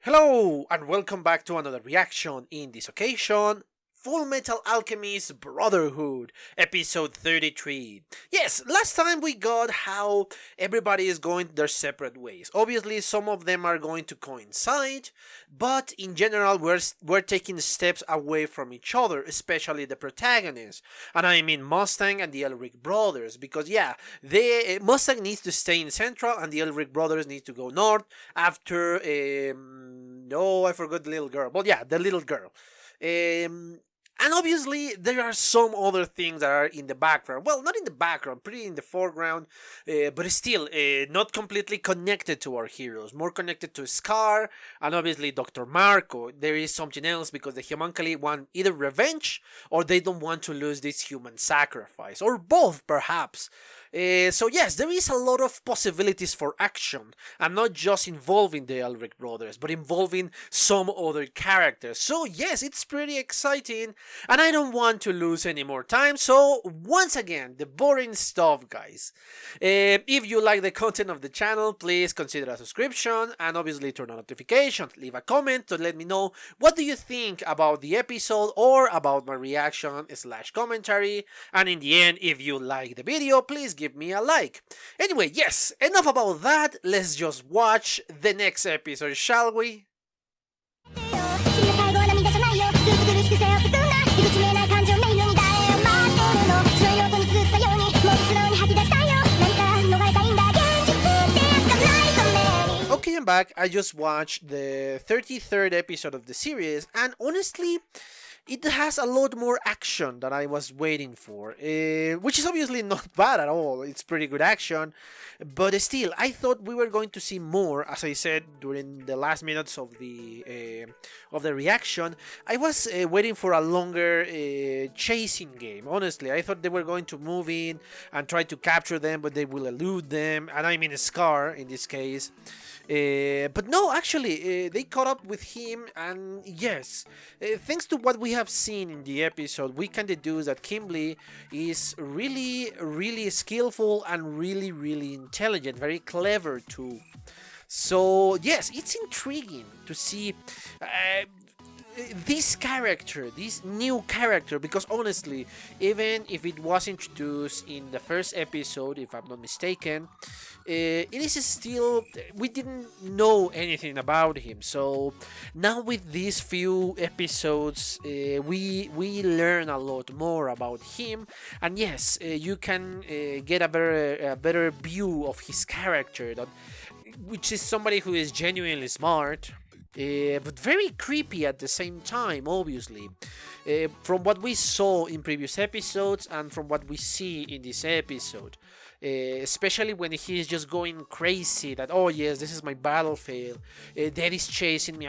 Hello and welcome back to another reaction. In this occasion, Fullmetal Alchemist Brotherhood, episode 33. Yes, last time we got how everybody is going their separate ways. Obviously, some of them are going to coincide, but in general, we're taking steps away from each other, especially the protagonists. And I mean Mustang and the Elric brothers, because yeah, Mustang needs to stay in Central and the Elric brothers need to go north after, no, I forgot the little girl. But yeah, the little girl. And obviously, there are some other things that are in the background. Well, not in the background, pretty in the foreground, but still not completely connected to our heroes. More connected to Scar and obviously Dr. Marco. There is something else because the Homunculi want either revenge or they don't want to lose this human sacrifice. Or both, perhaps. So yes, there is a lot of possibilities for action, and not just involving the Elric brothers, but involving some other characters. So yes, it's pretty exciting, and I don't want to lose any more time, so once again, the boring stuff, guys. If you like the content of the channel, please consider a subscription, and obviously turn on notifications. Leave a comment to let me know what do you think about the episode, or about my reaction / commentary, and in the end, if you like the video, please give me a like. Anyway, yes, enough about that, let's just watch the next episode, shall we? Okay, I'm back. I just watched the 33rd episode of the series, and honestly, it has a lot more action than I was waiting for, which is obviously not bad at all. It's pretty good action, but still, I thought we were going to see more. As I said during the last minutes of the reaction, I was waiting for a longer chasing game. Honestly, I thought they were going to move in and try to capture them, but they will elude them, and I mean Scar in this case. But no, actually, they caught up with him, and yes, thanks to what we have seen in the episode, we can deduce that Kimblee is really skillful and really intelligent, very clever too. So yes, it's intriguing to see this character, this new character, because honestly, even if it was introduced in the first episode, if I'm not mistaken, it is still, we didn't know anything about him. So now with these few episodes, we learn a lot more about him, and yes, you can get a better view of his character, which is somebody who is genuinely smart, but very creepy at the same time, obviously. From what we saw in previous episodes and from what we see in this episode. Especially when he's just going crazy that, oh yes, this is my battlefield, Dad is chasing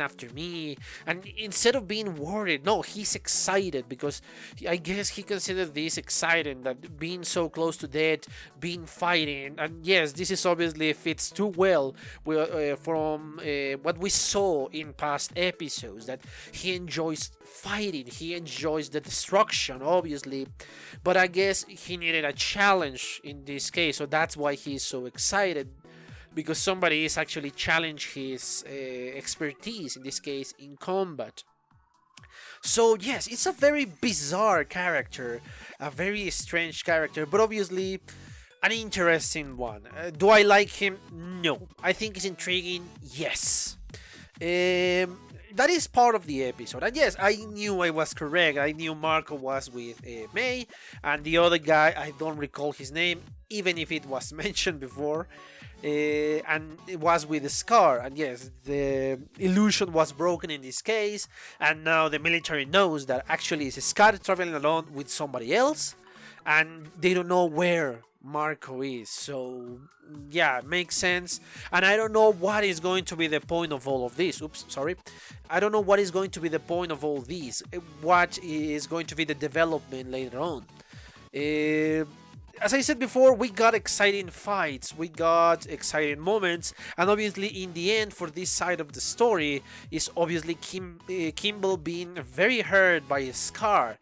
after me, and instead of being worried, no, he's excited, because I guess he considers this exciting, that being so close to death, being fighting, and yes, this is obviously fits too well from what we saw in past episodes, that he enjoys fighting, he enjoys the destruction, obviously, but I guess he needed a challenge in this case, so that's why he's so excited, because somebody is actually challenge his expertise, in this case in combat. So yes, it's a very bizarre character, a very strange character, but obviously an interesting one. Do I like him? No. I think he's intriguing? Yes. That is part of the episode, and yes, I knew I was correct. I knew Marco was with May, and the other guy, I don't recall his name, even if it was mentioned before, and it was with Scar, and yes, the illusion was broken in this case, and now the military knows that actually it's Scar traveling alone with somebody else, and they don't know where Marco is. So yeah, makes sense, and I don't know what is going to be the point of all of this. Oops, sorry. I don't know what is going to be the point of all these, what is going to be the development later on. As I said before, we got exciting fights, we got exciting moments, and obviously in the end, for this side of the story, is obviously Kimblee being very hurt by Scar.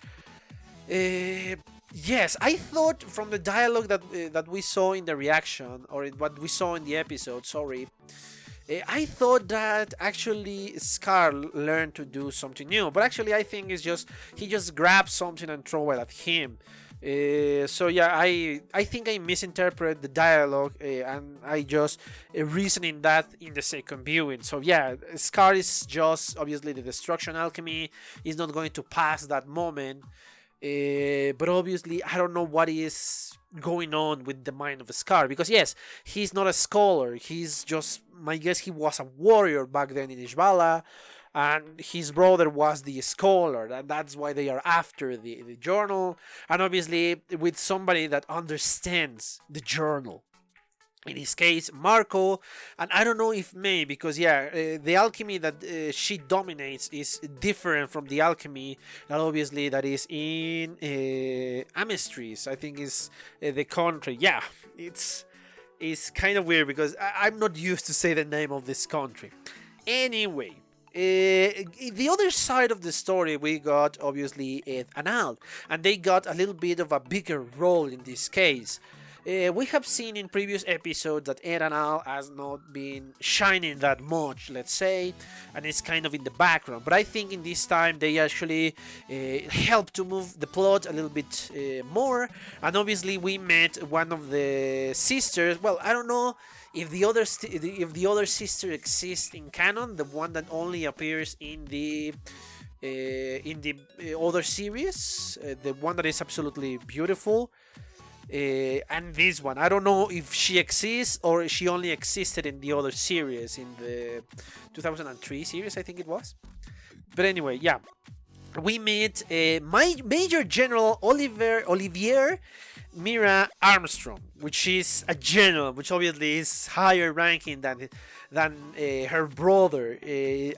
Yes, I thought from the dialogue that we saw in the reaction, or what we saw in the episode, sorry, I thought that actually Scar learned to do something new, but actually I think it's just he just grabbed something and throw it at him. So yeah, I think I misinterpret the dialogue, and I just reasoning that in the second viewing. So yeah, Scar is just obviously the destruction alchemy is not going to pass that moment. But obviously, I don't know what is going on with the mind of Scar, because yes, he's not a scholar. He's just, I guess, he was a warrior back then in Ishbala, and his brother was the scholar, and that's why they are after the journal. And obviously, with somebody that understands the journal. In this case, Marco, and I don't know if May, because yeah, the alchemy that she dominates is different from the alchemy that obviously that is in Amestris. I think is the country. Yeah, it's kind of weird because I'm not used to say the name of this country. Anyway. The other side of the story, we got obviously Ed and Al, and they got a little bit of a bigger role in this case. We have seen in previous episodes that Ed and Al has not been shining that much, let's say, and it's kind of in the background. But I think in this time they actually helped to move the plot a little bit more. And obviously we met one of the sisters. Well, I don't know if the other sister exists in canon, the one that only appears in the other series, the one that is absolutely beautiful. And this one, I don't know if she exists or she only existed in the other series, in the 2003 series, I think it was. But anyway, yeah, we meet Major General Olivier Mira Armstrong, which is a general, which obviously is higher ranking than her brother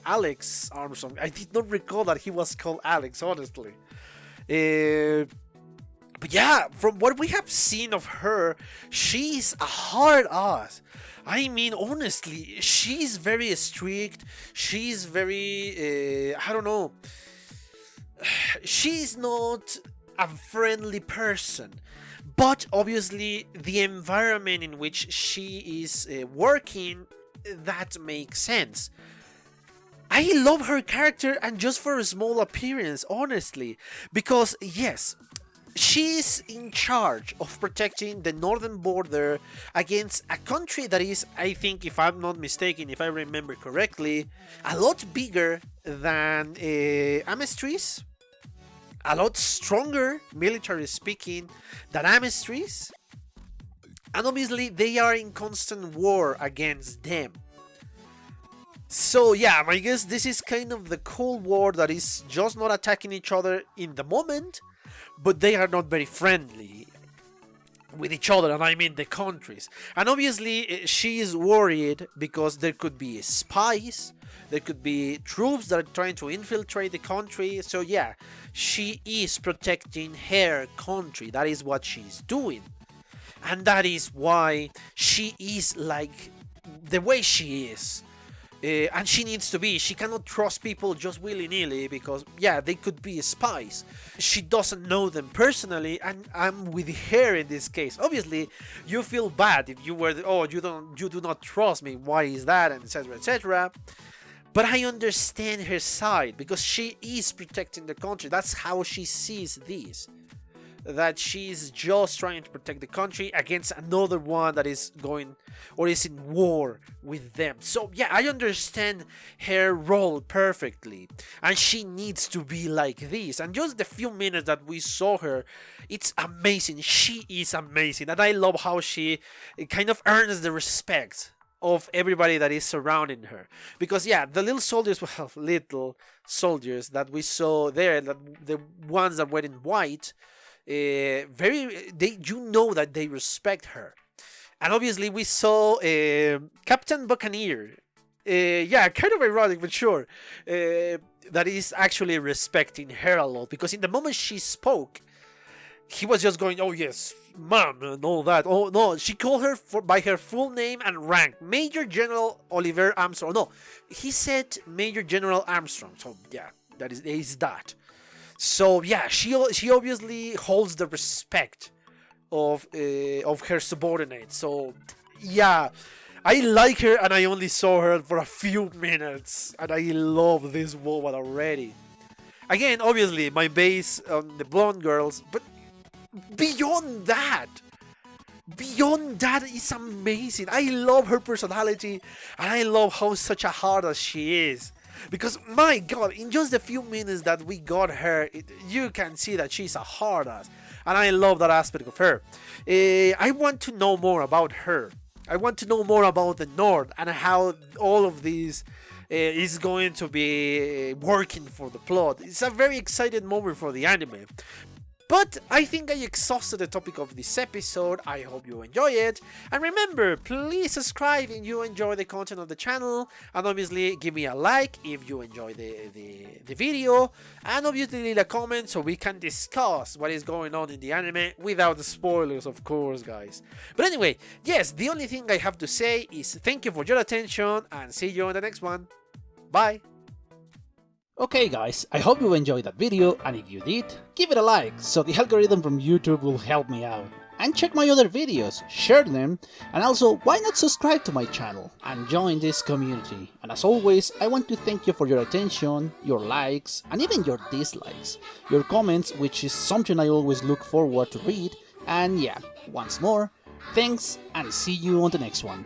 Alex Armstrong. I did not recall that he was called Alex, honestly. But yeah, from what we have seen of her, she's a hard ass. I mean, honestly, she's very strict. She's very, I don't know. She's not a friendly person. But obviously, the environment in which she is working, that makes sense. I love her character, and just for a small appearance, honestly. Because, yes, she's in charge of protecting the northern border against a country that is, I think, if I'm not mistaken, if I remember correctly, a lot bigger than Amestris, a lot stronger, military speaking, than Amestris, and obviously they are in constant war against them. So yeah, I guess this is kind of the Cold War that is just not attacking each other in the moment, but they are not very friendly with each other, and I mean the countries. And obviously she is worried because there could be spies, there could be troops that are trying to infiltrate the country. So yeah, she is protecting her country. That is what she's doing. And that is why she is like the way she is. And she needs to be. She cannot trust people just willy-nilly because, yeah, they could be spies. She doesn't know them personally, and I'm with her in this case. Obviously, you feel bad if you were, you do not trust me. Why is that? And etc. etc. But I understand her side because she is protecting the country. That's how she sees this. That she's just trying to protect the country against another one that is going or is in war with them. So yeah, I understand her role perfectly, and she needs to be like this. And just the few minutes that we saw her, it's amazing. She is amazing, and I love how she kind of earns the respect of everybody that is surrounding her. Because yeah, the little soldiers that we saw there, the ones that were in white, you know that they respect her. And obviously we saw Captain Buccaneer, yeah, kind of ironic, but sure, that is actually respecting her a lot, because in the moment she spoke, he was just going, oh yes, ma'am, and all that. Oh no, she called her by her full name and rank, Major General Oliver Armstrong. No, he said Major General Armstrong. So yeah, that is that. So yeah, she obviously holds the respect of her subordinates. So yeah, I like her and I only saw her for a few minutes. And I love this woman already. Again, obviously, my base on the blonde girls, but beyond that is amazing. I love her personality and I love how such a hard as she is. Because my god, in just the few minutes that we got her, you can see that she's a hard ass. And I love that aspect of her. I want to know more about her. I want to know more about the North and how all of this is going to be working for the plot. It's a very exciting moment for the anime. But I think I exhausted the topic of this episode. I hope you enjoy it. And remember, please subscribe if you enjoy the content of the channel. And obviously, give me a like if you enjoy the video. And obviously, leave a comment so we can discuss what is going on in the anime without the spoilers, of course, guys. But anyway, yes, the only thing I have to say is thank you for your attention and see you on the next one. Bye. Okay guys, I hope you enjoyed that video, and if you did, give it a like, so the algorithm from YouTube will help me out. And check my other videos, share them, and also why not subscribe to my channel and join this community. And as always, I want to thank you for your attention, your likes, and even your dislikes, your comments, which is something I always look forward to read. And yeah, once more, thanks and see you on the next one.